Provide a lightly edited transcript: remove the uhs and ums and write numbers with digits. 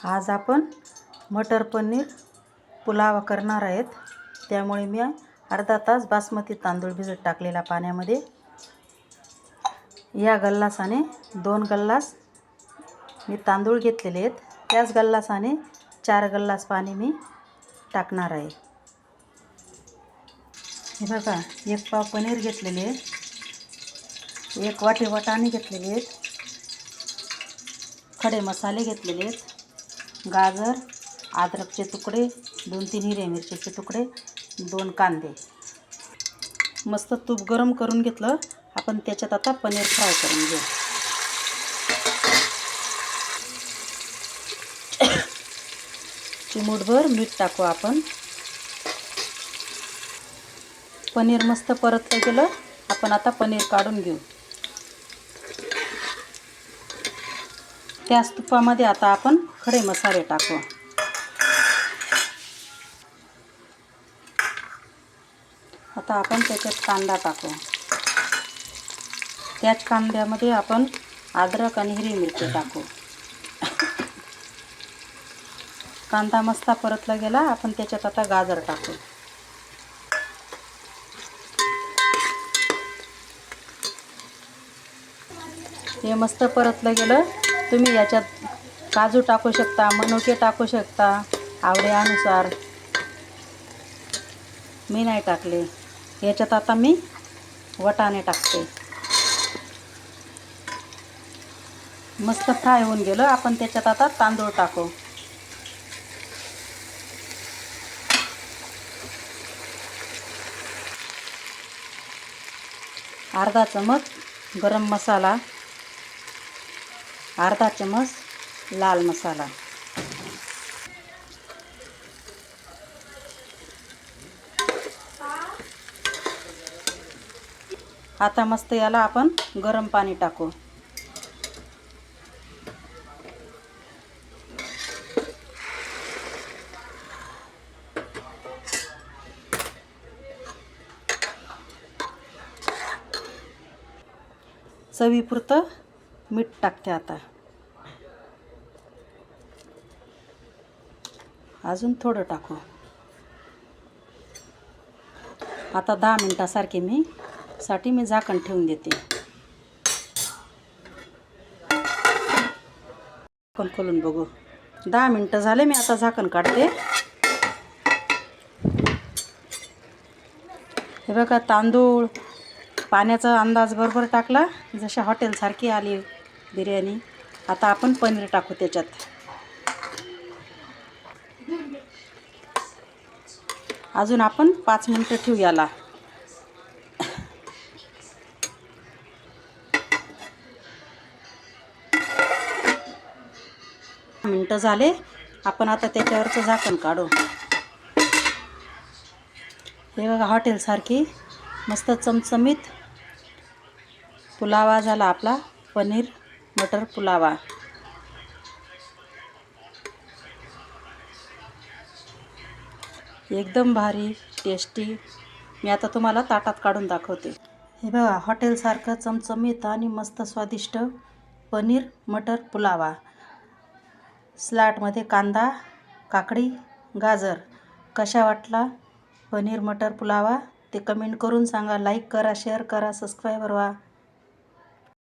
आज आपण मटर पनीर पुलाव करणार आहेत. त्यामुळे मी अर्धा तास बासमती तांदूळ भिजत टाकलेला पाण्यामध्ये. या गल्लासाने 2 गल्लास मी तांदूळ घेतलेले आहेत. त्याच गल्लासाने 4 गल्लास पाणी मी टाकणार आहे. हे बघा, 1 पाव पनीर घेतलेले आहे, 1 वाटी वाटाणे घेतलेले आहेत, खडे मसाले घेतलेले आहेत, गाजर, अद्रकचे तुकडे, 2-3 हिरव्या मिरचीचे तुकडे, 2 कांदे. मस्त तूप गरम करून घेतलं. आपण त्याच्यात आता पनीर फ्राय करून घेऊ. चिमूटभर मीठ टाकू आपण. पनीर मस्त परतलं गेलं. आपण आता पनीर काढून घेऊ. त्याच तुपामध्ये आता आपण खडे मसाले टाकू. आता आपण त्याच्यात कांदा टाकू. त्याच कांद्यामध्ये आपण अद्रक आणि हिरवी मिरची टाकू. कांदा मस्त परतला गेला. आपण त्याच्यात आता गाजर टाकू. हे मस्त परतलं गेलं. तुम्ही याच्यात काजू टाकू शकता, मनुके टाकू शकता आवडीनुसार. मी नाही टाकले. याच्यात आता मी वाटाणे टाकते. मस्त फ्राय होऊन गेलं. आपण त्याच्यात आता तांदूळ टाकू. अर्धा चमच गरम मसाला, अर्धा चमच लाल मसाला. आता मस्त याला आपण गरम पाणी टाकू. चवीपुरतं मीठ टाकते. आता अजून थोडं टाकू. आता 10 मिनिटासाठी मी झाकण ठेवून देते. झाकण खोलून बघू. 10 मिनिटं झाले. मी आता झाकण काढते. हे बघा, तांदूळ पाण्याचा अंदाज बरोबर टाकला, जशी हॉटेलसारखी आली बिर्याणी. आता आपण पनीर टाकू त्याच्यात. अजून आपण 5 मिनिटं ठेवू याला. मिनिटं झाले. आपण आता त्याच्यावरचं झाकण काढू. हे बघा, हॉटेलसारखी मस्त चमचमीत पुलावा झाला आपला. पनीर मटर पुलावा. एकदम भारी टेस्टी. मी आता तुम्हाला ताटात काढून दाखवते. हे बघा, हॉटेलसारखं चमचमीत आणि मस्त स्वादिष्ट पनीर मटर पुलावा. सलाडमध्ये कांदा, काकडी, गाजर. कशा वाटला पनीर मटर पुलावा ते कमेंट करून सांगा. लाईक करा, शेअर करा, सबस्क्राईब व्हा.